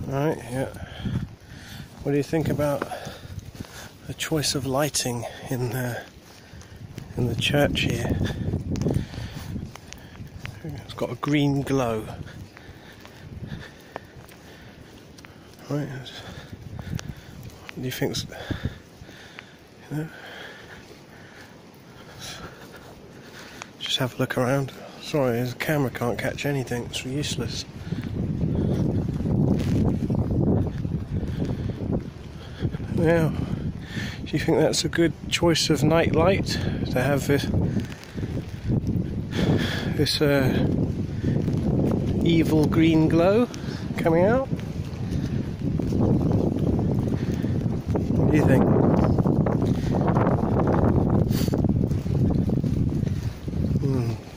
Alright, yeah. What do you think about the choice of lighting in the church here? It's got a green glow. Right. What do you think's, you know? Just have a look around. Sorry, the camera can't catch anything. It's useless. Now, do you think that's a good choice of night light to have this evil green glow coming out? What do you think?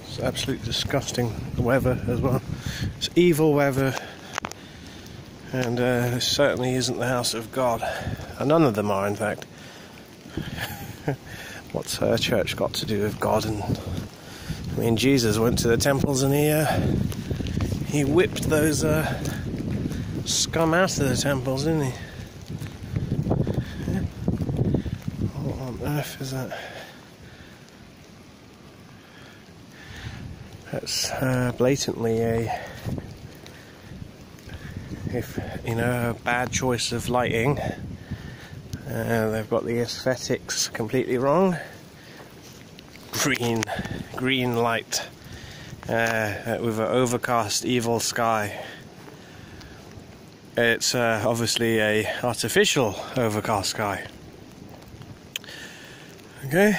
It's absolutely disgusting weather as well. It's evil weather, and this certainly isn't the house of God. And none of them are, in fact. What's her church got to do with God? And I mean, Jesus went to the temples and he whipped those scum out of the temples, didn't he? Yeah. What on earth is that? That's blatantly a bad choice of lighting. They've got the aesthetics completely wrong. Green light with an overcast, evil sky. It's obviously a artificial overcast sky. Okay,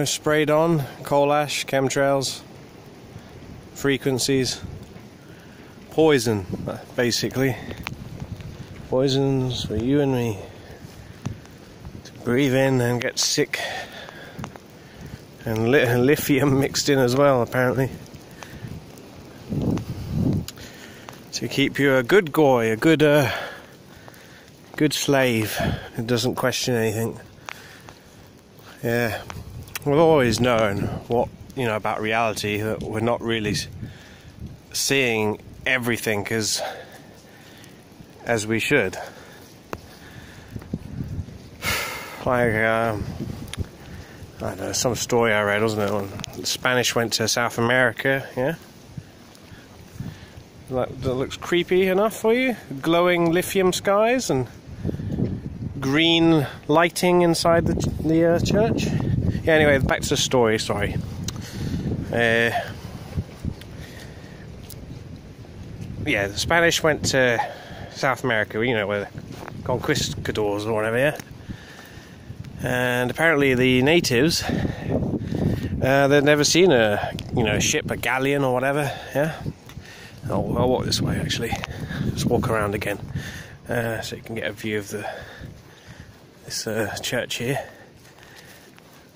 sprayed on coal ash, chemtrails, frequencies, poison, basically. Poisons for you and me to breathe in and get sick, and lithium mixed in as well, apparently, to keep you a good goy, a good slave who doesn't question anything. Yeah, we've always known what about reality, that we're not really seeing everything as we should. Like, I don't know, some story I read, wasn't it? When the Spanish went to South America, yeah? That looks creepy enough for you? Glowing lithium skies and green lighting inside the church? Yeah, anyway, back to the story, sorry. Yeah, the Spanish went to South America, where the conquistadors or whatever, yeah? And apparently the natives, they'd never seen a ship, a galleon or whatever, yeah? I'll walk this way, actually. Just walk around again, so you can get a view of this church here,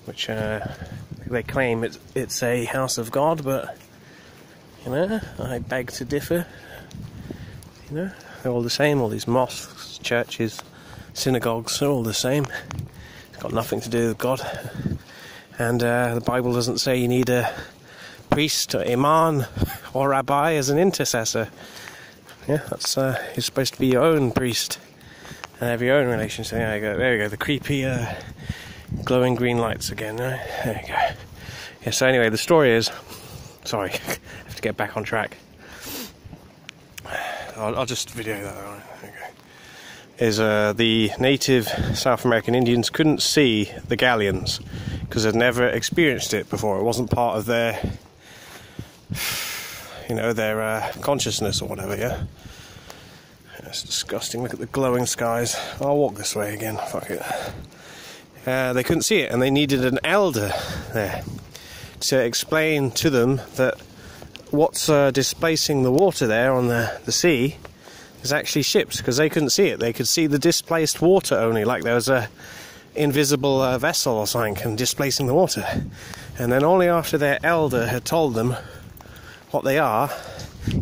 which they claim it's a house of God, but I beg to differ. They're all the same. All these mosques, churches, synagogues are all the same. It's got nothing to do with God. And the Bible doesn't say you need a priest or imam or rabbi as an intercessor. Yeah, that's you're supposed to be your own priest and have your own relationship. There you go. The creepy glowing green lights again. Right? There you go. Yeah. So anyway, the story is. Sorry, I have to get back on track. I'll just video that. Right? There you go. Is the native South American Indians couldn't see the galleons because they'd never experienced it before. It wasn't part of their, their consciousness or whatever. Yeah, it's disgusting. Look at the glowing skies. I'll walk this way again. Fuck it. They couldn't see it, and they needed an elder there to explain to them that what's displacing the water there on the sea is actually ships, because they couldn't see it. They could see the displaced water only, like there was a invisible vessel or something and displacing the water. And then only after their elder had told them what they are,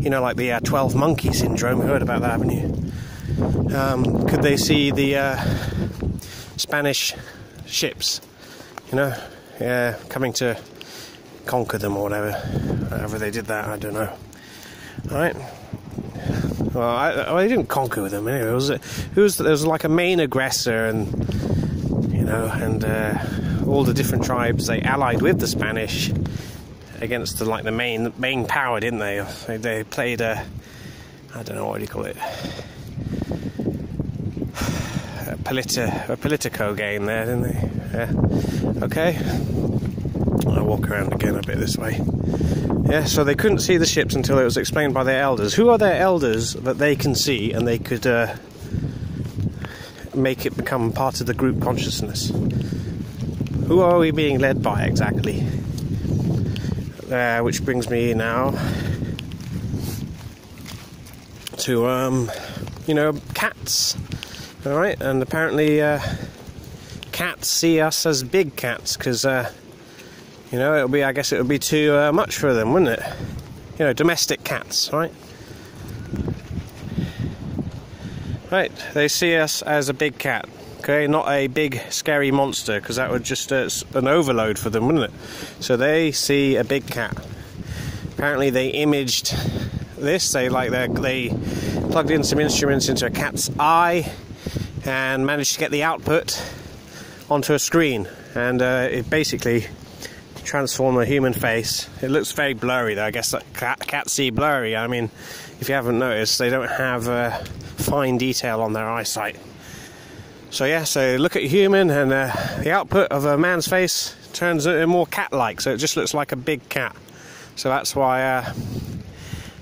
like the 12 monkey syndrome, you heard about that, haven't you? Could they see the Spanish ships, coming to conquer them or whatever. However they did that, I don't know. Alright, Well, they didn't conquer them anyway. There was like a main aggressor, and you know, and all the different tribes, they allied with the Spanish against the main power, didn't they? They played I don't know, what do you call it? A politico game there, didn't they? Yeah. Okay. I'll walk around again a bit this way. Yeah, so they couldn't see the ships until it was explained by their elders. Who are their elders that they can see and they could make it become part of the group consciousness? Who are we being led by exactly? Which brings me now to, you know, cats. Alright, and apparently cats see us as big cats because, you know, I guess it would be too much for them, wouldn't it? You know, domestic cats, right? Right, they see us as a big cat, okay? Not a big, scary monster, because that would just an overload for them, wouldn't it? So they see a big cat. Apparently they imaged this, they plugged in some instruments into a cat's eye and managed to get the output onto a screen, and it basically transformed a human face. It looks very blurry though. I guess that cats see blurry. I mean, if you haven't noticed, they don't have fine detail on their eyesight. So yeah, so look at a human and the output of a man's face turns it more cat-like, so it just looks like a big cat. So that's why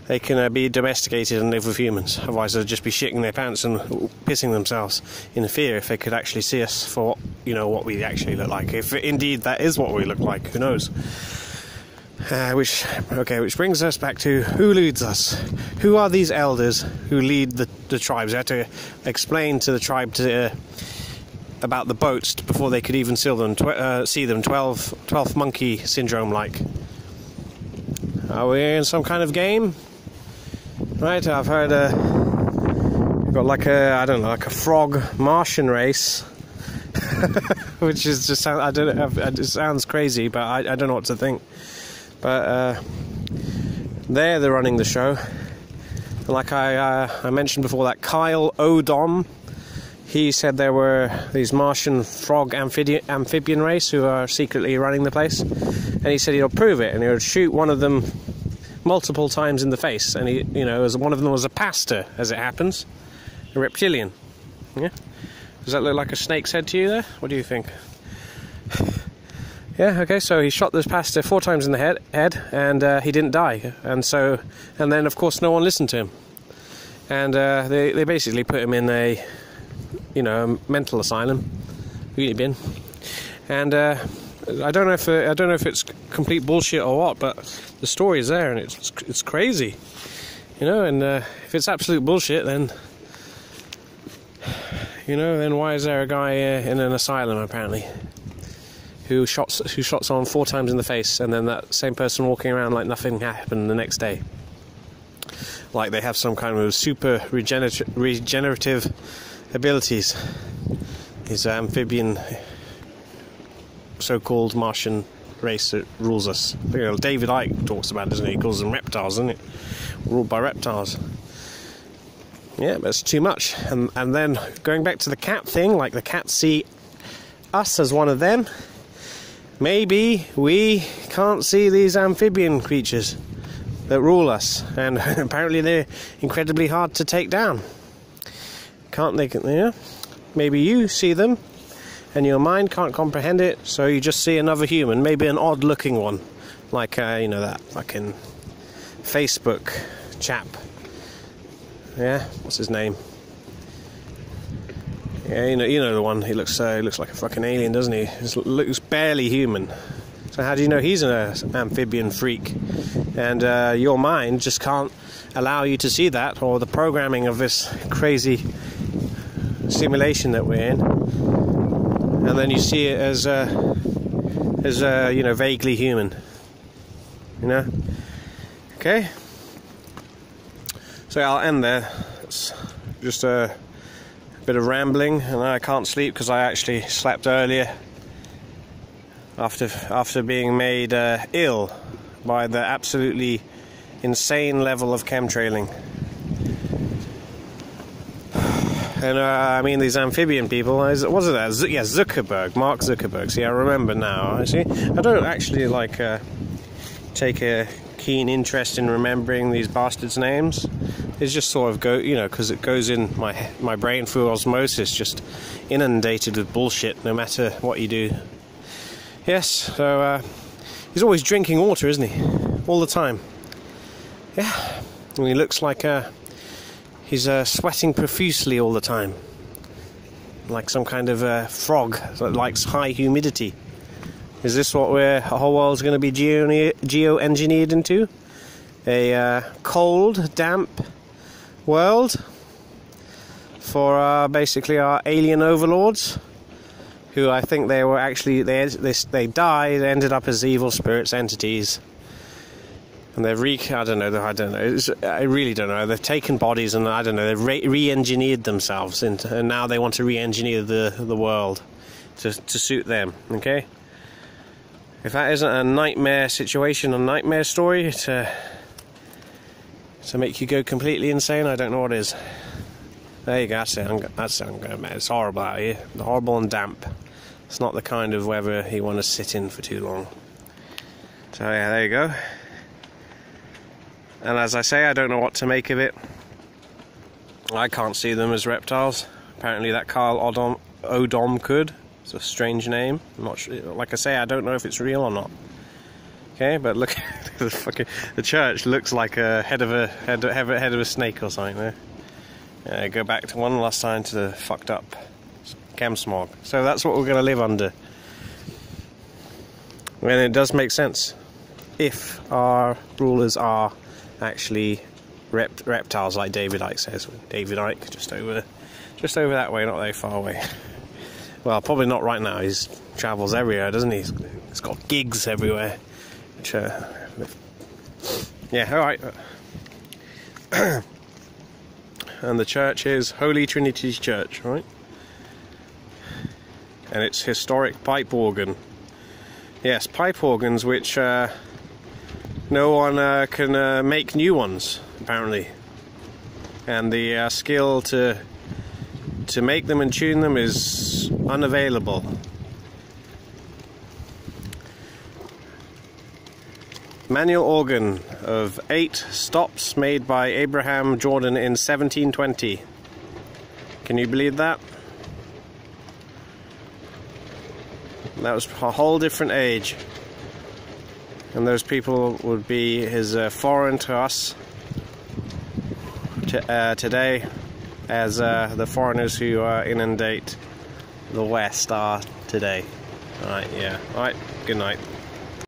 they can be domesticated and live with humans. Otherwise they'd just be shitting their pants and pissing themselves in fear if they could actually see us for, you know, what we actually look like. If indeed that is what we look like, who knows? Which brings us back to who leads us. Who are these elders who lead the tribes? They had to explain to the tribe about the boats before they could even see them. 12th monkey syndrome like. Are we in some kind of game? Right, I've heard we've got like a frog Martian race, which is just, it sounds crazy, but I don't know what to think. But they're running the show. Like I mentioned before, that Kyle Odom, he said there were these Martian frog amphibian race who are secretly running the place, and he said he'll prove it, and he would shoot one of them multiple times in the face, and he, you know, as one of them was a pastor, as it happens, a reptilian. Yeah, does that look like a snake's head to you there? What do you think? Yeah, okay, so he shot this pastor 4 times in the head, and he didn't die, and then of course no one listened to him, and they basically put him in a, you know, a mental asylum, really bin, and I don't know if it's complete bullshit or what, but the story is there and it's crazy, you know. And if it's absolute bullshit, then, you know, then why is there a guy in an asylum apparently who shot someone 4 times in the face, and then that same person walking around like nothing happened the next day, like they have some kind of super regenerative abilities, these amphibian so-called Martian race that rules us. You know, David Icke talks about it, doesn't he? He calls them reptiles, doesn't it? Ruled by reptiles. Yeah, but it's too much. And then going back to the cat thing, like the cats see us as one of them. Maybe we can't see these amphibian creatures that rule us, and apparently they're incredibly hard to take down. Can't they? Yeah. Maybe you see them and your mind can't comprehend it, so you just see another human, maybe an odd-looking one, like you know, that fucking Facebook chap. Yeah, what's his name? Yeah, you know the one. He looks like a fucking alien, doesn't he? He looks barely human. So how do you know he's an amphibian freak? And your mind just can't allow you to see that, or the programming of this crazy simulation that we're in. And then you see it as you know, vaguely human. You know? Okay. So I'll end there. It's just a bit of rambling, and I can't sleep because I actually slept earlier after being made ill by the absolutely insane level of chemtrailing. And I mean, these amphibian people, was it that? Yeah, Zuckerberg, Mark Zuckerberg. See, I remember now. See, I don't actually like take a keen interest in remembering these bastards' names. It's just sort of because it goes in my brain through osmosis, just inundated with bullshit, no matter what you do. Yes, so he's always drinking water, isn't he? All the time. Yeah, and he looks like he's sweating profusely all the time, like some kind of frog that likes high humidity. Is this what our whole world's going to be geo-engineered into? A cold, damp world for basically our alien overlords, who I think they were actually they died, ended up as evil spirits, entities, and they've I don't know. I really don't know. They've taken bodies and I don't know. They've re-engineered themselves and now they want to re-engineer the world to suit them. Okay. If that isn't a nightmare situation, a nightmare story to make you go completely insane, I don't know what is. There you go. That's it. It's horrible out here. Horrible and damp. It's not the kind of weather you want to sit in for too long. So yeah, there you go. And as I say, I don't know what to make of it. I can't see them as reptiles. Apparently that Carl Odom could. It's a strange name. I'm not sure. Like I say, I don't know if it's real or not. Okay, but look, the church looks like a head of a snake or something there. Go back to one last time to the fucked up chemsmog. So that's what we're going to live under. And it does make sense if our rulers are actually reptiles, like David Icke says. David Icke, just over that way, not very far away. Well, probably not right now. He travels everywhere, doesn't he? He's got gigs everywhere. Which, yeah, all right. And the church is Holy Trinity's Church, right? And it's historic pipe organ. Yes, pipe organs which no one can make new ones, apparently. And the skill to make them and tune them is unavailable. Manual organ of 8 stops made by Abraham Jordan in 1720. Can you believe that? That was a whole different age. And those people would be as foreign to us today as the foreigners who inundate the West are today. Alright, yeah. Alright, good night.